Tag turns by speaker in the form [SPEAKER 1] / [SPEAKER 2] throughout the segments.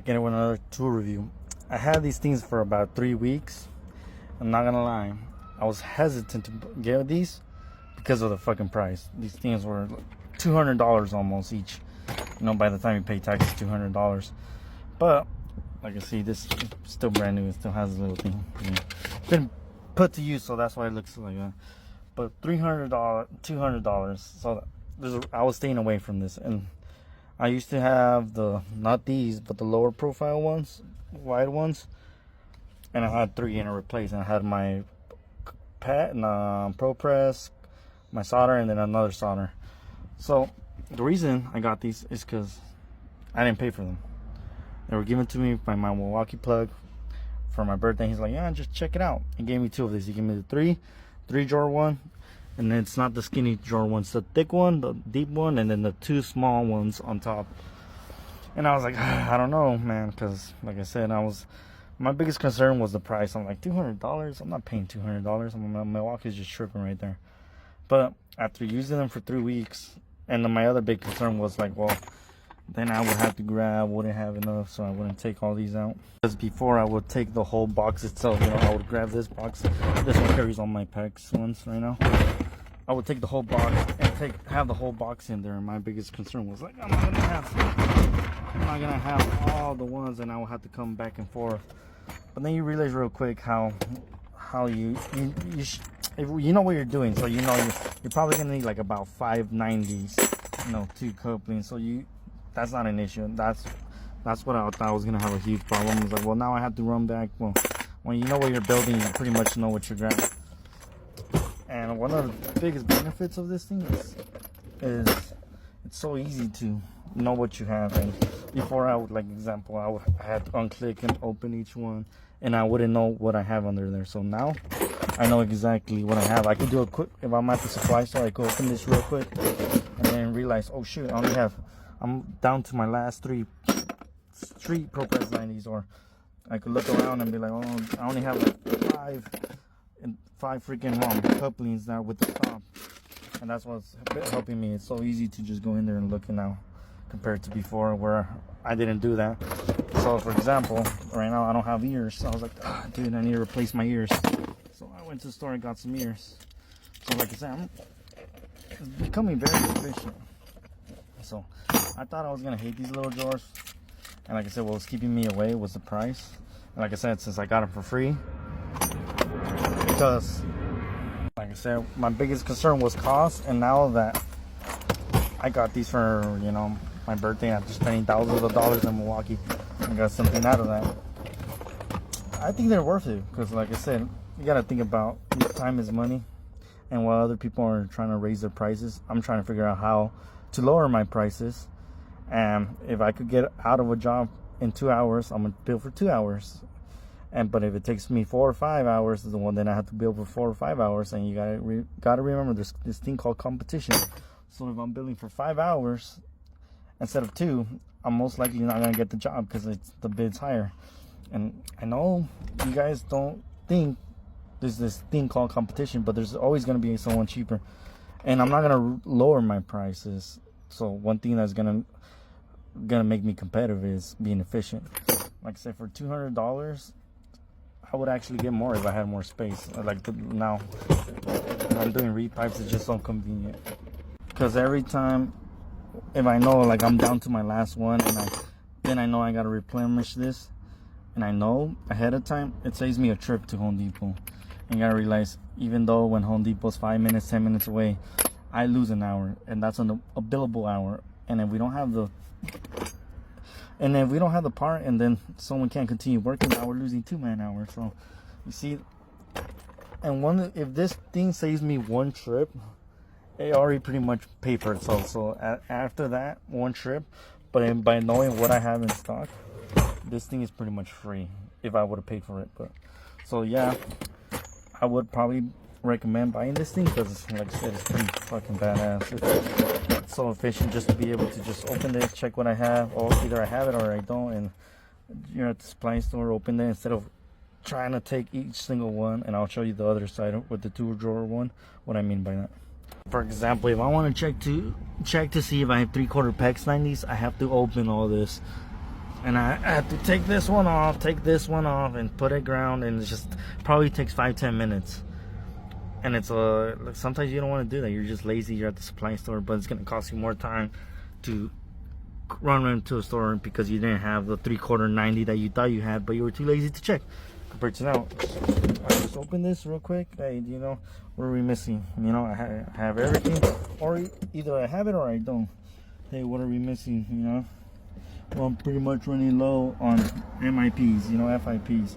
[SPEAKER 1] Again with another tool review. I had these things for about 3 weeks. I'm not gonna lie, I was hesitant to get these because of the fucking price. These things were $200 almost each. You know, by the time you pay taxes, $200. But like I see, this is still brand new. It still has a little thing. It's been put to use, so that's why it looks like that. But $300, $200. So I was staying away from this, and I used to have not these, but the lower profile ones, wide ones, and I had 3 in a replacement. I had my Pro Press, my solder, and then another solder. So the reason I got these is because I didn't pay for them. They were given to me by my Milwaukee plug for my birthday. He's like, yeah, just check it out. He gave me 2 of these. He gave me the three drawer one, and then it's not the skinny drawer one, it's the thick one, the deep one, and then the 2 small ones on top. And I was like, I don't know, man, because like I said, my biggest concern was the price. I'm like, $200? I'm not paying $200. Milwaukee's just tripping right there. But after using them for 3 weeks, and then my other big concern was like, well, then I would have to grab, wouldn't have enough, so I wouldn't take all these out. Because before I would take the whole box itself, you know, I would grab this box. This one carries all my packs ones right now. I would take the whole box and have the whole box in there. And my biggest concern was like, I'm not gonna have all the ones, and I will have to come back and forth. But then you realize real quick how if you know what you're doing, so you know you're probably gonna need like about 5 90s, you know, 2 couplings. So that's not an issue. That's what I thought was gonna have a huge problem. I was like, well, now I have to run back. Well, when you know what you're building, you pretty much know what you're grabbing. And one of the biggest benefits of this thing is it's so easy to know what you have. And before I would, like example, I had to unclick and open each one, and I wouldn't know what I have under there. So now I know exactly what I have. I could do a quick, if I'm at the supply store, I could open this real quick and then realize, oh shoot, I'm down to my last 3 street Pro Press 90s. Or I could look around and be like, oh, I only have like 5 freaking couplings now with the top. And that's what's helping me. It's so easy to just go in there and look now compared to before where I didn't do that. So for example, right now I don't have ears. So I was like, dude, I need to replace my ears. So I went to the store and got some ears. So like I said, it's becoming very efficient. So I thought I was gonna hate these little drawers, and like I said, what was keeping me away was the price. And like I said, since I got them for free, because like I said, my biggest concern was cost, and now that I got these for, you know, my birthday, after spending thousands of dollars in Milwaukee and got something out of that, I think they're worth it. Because like I said, you gotta think about time is money, and while other people are trying to raise their prices, I'm trying to figure out how to lower my prices. And if I could get out of a job in 2 hours, I'm gonna bill for 2 hours. But if it takes me 4 or 5 hours, then I have to bill for 4 or 5 hours. And you gotta remember this thing called competition. So if I'm billing for 5 hours instead of 2, I'm most likely not gonna get the job because the bid's higher. And I know you guys don't think there's this thing called competition, but there's always gonna be someone cheaper. And I'm not gonna lower my prices. So one thing that's gonna make me competitive is being efficient. Like I said, for $200, I would actually get more if I had more space. Like now, when I'm doing reed pipes, it's just so convenient. Because every time, if I know like I'm down to my last one, and then I know I gotta replenish this, and I know ahead of time, it saves me a trip to Home Depot. And you gotta realize, even though when Home Depot's 5 minutes, 10 minutes away, I lose an hour, and that's a billable hour. And if we don't have the part, and then someone can't continue working, now we're losing 2 man hours. So you see, and if this thing saves me 1 trip, it already pretty much paid for itself. So after that 1 trip, but by knowing what I have in stock, this thing is pretty much free if I would have paid for it. But so yeah, I would probably recommend buying this thing because, like I said, it's pretty fucking badass. It's so efficient just to be able to just open this, check what I have, or either I have it or I don't, and you're at the supply store, open it instead of trying to take each single one. And I'll show you the other side with the 2 drawer one, what I mean by that. For example, if I want to check to see if I have 3/4 PEX 90s, I have to open all this. And I had to take this one off, and put it ground, and it just probably takes 5-10 minutes. And it's like sometimes you don't want to do that. You're just lazy. You're at the supply store, but it's gonna cost you more time to run into a store because you didn't have the 3/4 90 that you thought you had, but you were too lazy to check. Compared to now, I just open this real quick. Hey, you know, what are we missing? You know, I have everything, or either I have it or I don't. Hey, what are we missing? You know, well, I'm pretty much running low on MIPs, you know, FIPs,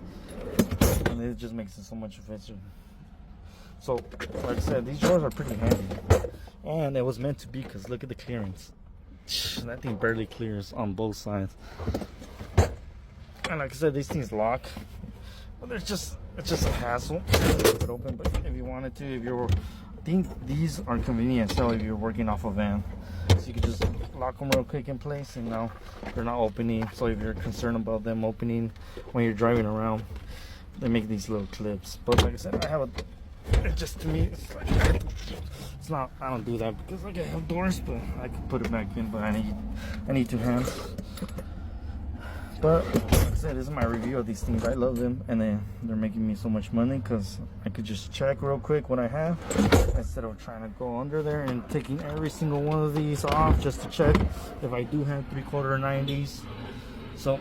[SPEAKER 1] and it just makes it so much efficient. So, like I said, these drawers are pretty handy, and it was meant to be because look at the clearance. That thing barely clears on both sides. And like I said, these things lock, but it's just a hassle to leave it open. But if you wanted to, I think these are convenient. So if you're working off a van, so you can just lock them real quick in place, and now they're not opening. So if you're concerned about them opening when you're driving around, they make these little clips. But like I said, I have a. It just to me, it's like it's not. I don't do that because like I have doors, but I could put it back in. But I need 2 hands. But like I said, this is my review of these things. I love them, and they're making me so much money because I could just check real quick what I have instead of trying to go under there and taking every single one of these off just to check if I do have 3/4 90s. So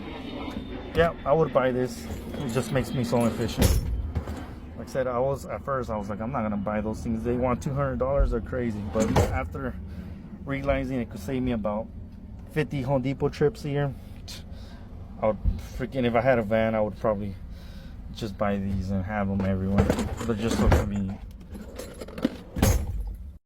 [SPEAKER 1] yeah, I would buy this. It just makes me so efficient. Like I said, at first I was like, I'm not gonna buy those things. They want $200. They're crazy. But after realizing it could save me about 50 Home Depot trips a year, I would freaking, if I had a van, I would probably just buy these and have them everywhere. They're just so convenient.